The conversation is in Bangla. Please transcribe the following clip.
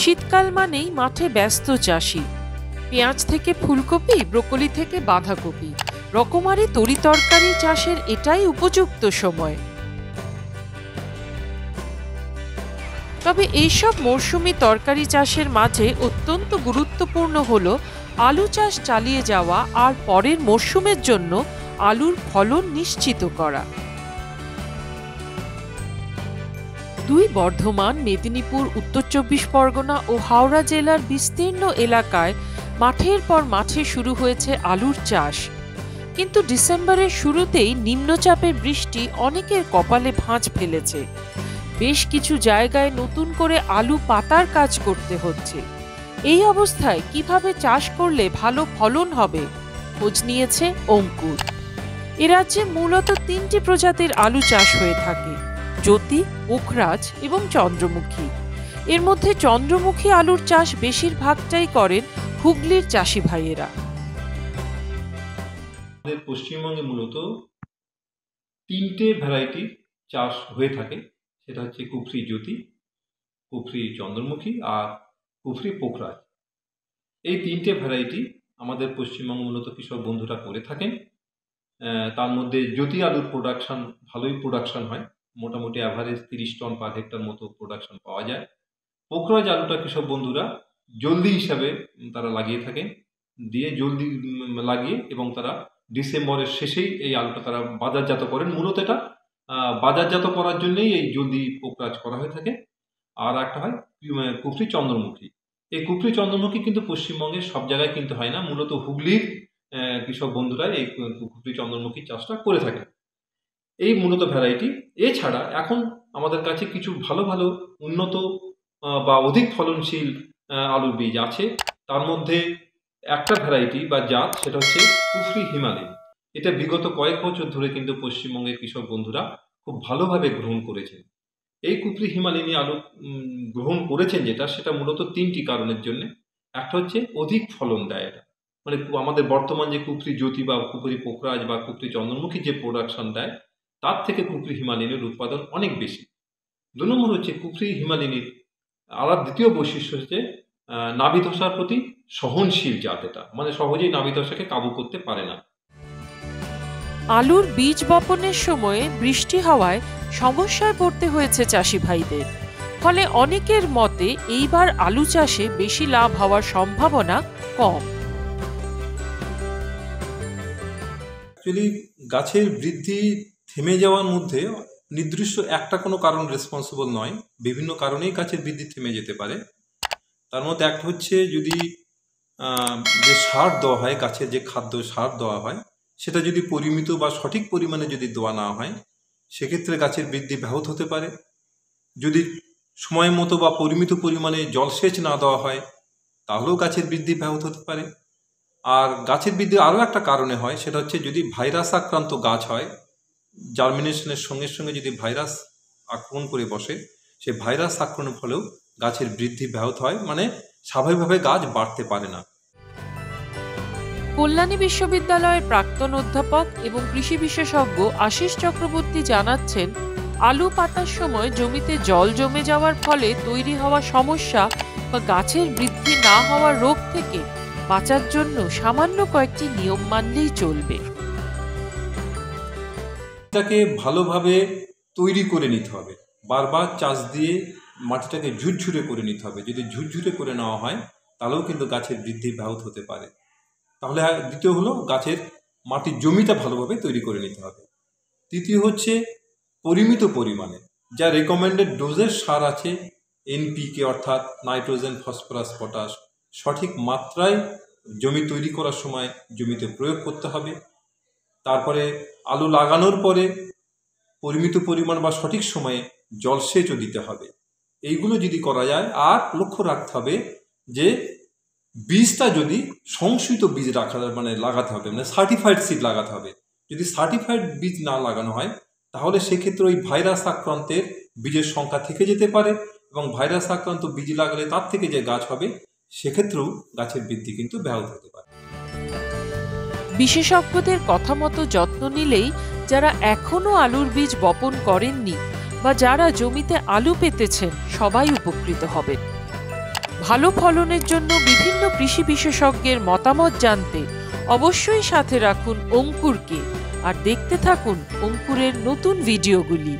শীতকাল মানেই মাঠে ব্যস্ত চাষি। পেঁয়াজ থেকে ফুলকপি, ব্রোকলি থেকে বাঁধাকপি, রকমারি তরিতরকারি চাষের এটাই উপযুক্ত সময়। তবে এইসব মরশুমি তরকারি চাষের মাঝে অত্যন্ত গুরুত্বপূর্ণ হলো আলু চাষ চালিয়ে যাওয়া আর পরের মরশুমের জন্য আলুর ফলন নিশ্চিত করা। দুই বর্ধমান, মেদিনীপুর, উত্তর চব্বিশ পরগনা ও হাওড়া জেলার বিস্তীর্ণ এলাকায় মাঠের পর মাঠে শুরু হয়েছে আলুর চাষ। কিন্তু ডিসেম্বরের শুরুতেই নিম্নচাপের বৃষ্টি অনেকের কপালে ভাঁজ ফেলেছে। বেশ কিছু জায়গায় নতুন করে আলু পাতার কাজ করতে হচ্ছে। এই অবস্থায় কিভাবে চাষ করলে ভালো ফলন হবে খোঁজ নিয়েছে অঙ্কুর। এ রাজ্যে মূলত 3টি প্রজাতির আলু চাষ হয়ে থাকে: জ্যোতি, পোখরাজ এবং চন্দ্রমুখী। এর মধ্যে চন্দ্রমুখী আলুর চাষ বেশিরভাগটাই করেন হুগলির চাষি ভাইয়েরা। আমাদের পশ্চিমবঙ্গে মূলত 3টে ভ্যারাইটি চাষ হয়ে থাকে। সেটা হচ্ছে কুফরি জ্যোতি, কুফরি চন্দ্রমুখী আর কুফরি পোখরাজ। এই 3টে ভ্যারাইটি আমাদের পশ্চিমবঙ্গ মূলত কৃষক বন্ধুরা করে থাকেন। তার মধ্যে জ্যোতি আলুর ভালোই প্রোডাকশন হয়, মোটামুটি অ্যাভারেজ 30 টন পার হেক্টর মতো প্রোডাকশন পাওয়া যায়। পোখরাজ আলুটা কৃষক বন্ধুরা জলদি হিসাবে তারা লাগিয়ে থাকেন, দিয়ে জলদি লাগিয়ে এবং তারা ডিসেম্বরের শেষেই এই আলুটা তারা বাজারজাত করেন। মূলত এটা বাজারজাত করার জন্যই এই জলদি পোখরাজ করা হয়ে থাকে। আর একটা হয় কুফরি চন্দ্রমুখী। এই কুফরি চন্দ্রমুখী কিন্তু পশ্চিমবঙ্গের সব জায়গায় কিন্তু হয় না, মূলত হুগলির কৃষক বন্ধুরা এই কুফরি চন্দ্রমুখী চাষটা করে থাকেন। এই মূলত ভ্যারাইটি। এছাড়া এখন আমাদের কাছে কিছু ভালো ভালো উন্নত বা অধিক ফলনশীল আলুর বীজ আছে। তার মধ্যে একটা ভ্যারাইটি বা জাত, সেটা হচ্ছে কুফরি হিমালয়। এটা বিগত কয়েক বছর ধরে কিন্তু পশ্চিমবঙ্গের কৃষক বন্ধুরা খুব ভালোভাবে গ্রহণ করেছেন। এই কুফরি হিমালয়ী আলু গ্রহণ করেছেন সেটা মূলত 3টি কারণের জন্য। একটা হচ্ছে অধিক ফলন দেয় এটা, মানে আমাদের বর্তমান যে কুফরি জ্যোতি বা কুফরি পোখরাজ বা কুফরি চন্দ্রমুখী যে প্রোডাকশন দেয়, তার থেকে কুফরি হিমালয়ের উৎপাদন অনেক বেশি। 2 নম্বর হচ্ছে কুফরি হিমালয়ের দ্বিতীয় বৈশিষ্ট্য হচ্ছে নাভি ধসার প্রতি সহনশীল জাত। এটা মানে সহজেই নাভি ধসাকে কাবু করতে পারে না। আলুর বীজ বপনের সময়ে বৃষ্টি হওয়ায় সমস্যায় পড়তে হয়েছে চাষি ভাইদের। ফলে অনেকের মতে এইবার আলু চাষে বেশি লাভ হওয়ার সম্ভাবনা কম। অ্যাকচুয়ালি গাছের বৃদ্ধি থেমে যাওয়ার মধ্যে নির্দিষ্ট একটা কোনো কারণ রেসপন্সিবল নয়, বিভিন্ন কারণেই গাছের বৃদ্ধি থেমে যেতে পারে। তার মধ্যে একটা হচ্ছে যদি যে সার দেওয়া হয়, গাছের যে খাদ্য সার দেওয়া হয়, সেটা যদি পরিমিত বা সঠিক পরিমাণে যদি দেওয়া না হয়, সেক্ষেত্রে গাছের বৃদ্ধি ব্যাহত হতে পারে। যদি সময় মতো বা পরিমিত পরিমাণে জলসেচ না দেওয়া হয়, তাহলেও গাছের বৃদ্ধি ব্যাহত হতে পারে। আর গাছের বৃদ্ধি আরও একটা কারণে হয়, সেটা হচ্ছে যদি ভাইরাস আক্রান্ত গাছ হয়, জার্মিনেশনের সঙ্গে সঙ্গে যদি ভাইরাস আক্রমণ করে বসে, সেই ভাইরাস আক্রমণের ফলেও গাছের বৃদ্ধি ব্যাহত হয়, মানে স্বাভাবিকভাবে গাছ বাড়তে পারে না। কল্যাণী বিশ্ববিদ্যালয়ের প্রাক্তন অধ্যাপক এবং কৃষি বিশেষজ্ঞ আশিস চক্রবর্তী জানাচ্ছেন, আলু পাতার সময় জমিতে জল জমে যাওয়ার ফলে তৈরি হওয়া সমস্যা বা গাছের বৃদ্ধি না হওয়ার রোগ থেকে বাঁচার জন্য সামান্য কয়েকটি নিয়ম মানলেই চলবে। এটাকে ভালোভাবে তৈরি করে নিতে হবে, বারবার চাষ দিয়ে মাটিটাকে ঝুরঝুরে করে নিতে হবে। যদি ঝুরঝুরে করে নেওয়া হয়, তাহলেও কিন্তু গাছের বৃদ্ধি ব্যাহত হতে পারে। তাহলে দ্বিতীয় হলো গাছের মাটির জমিটা ভালোভাবে তৈরি করে নিতে হবে। তৃতীয় হচ্ছে পরিমিত পরিমাণে যা রেকমেন্ডেড ডোজের সার আছে, এনপিকে অর্থাৎ নাইট্রোজেন, ফসফরাস, পটাশ, সঠিক মাত্রায় জমি তৈরি করার সময় জমিতে প্রয়োগ করতে হবে। তারপরে আলু লাগানোর পরে পরিমিত পরিমাণ বা সঠিক সময়ে জলসেচও দিতে হবে। এইগুলো যদি করা যায়, আর লক্ষ্য রাখতে হবে যে বীজটা যদি সংশোধিত বীজ লাগাতে হবে, মানে সার্টিফাইড সিড লাগাতে হবে। যদি সার্টিফাইড বীজ না লাগানো হয়, তাহলে সেক্ষেত্রে ওই ভাইরাস আক্রান্তের বীজের সংখ্যা থেকে যেতে পারে, এবং ভাইরাস আক্রান্ত বীজ লাগালে তার থেকে যে গাছ হবে, সেক্ষেত্রেও গাছের বৃদ্ধি কিন্তু ব্যাহত হতে পারে। বিশেষজ্ঞদের কথা মতো যত্ন নিলেই যারা এখনো আলুর বীজ বপন করেননি বা যারা জমিতে আলু পেতেছেন, সবাই উপকৃত হবেন। ভালো ফলনের জন্য বিভিন্ন কৃষি বিশেষজ্ঞের মতামত জানতে অবশ্যই সাথে রাখুন অঙ্কুরকে আর দেখতে থাকুন অঙ্কুরের নতুন ভিডিওগুলি।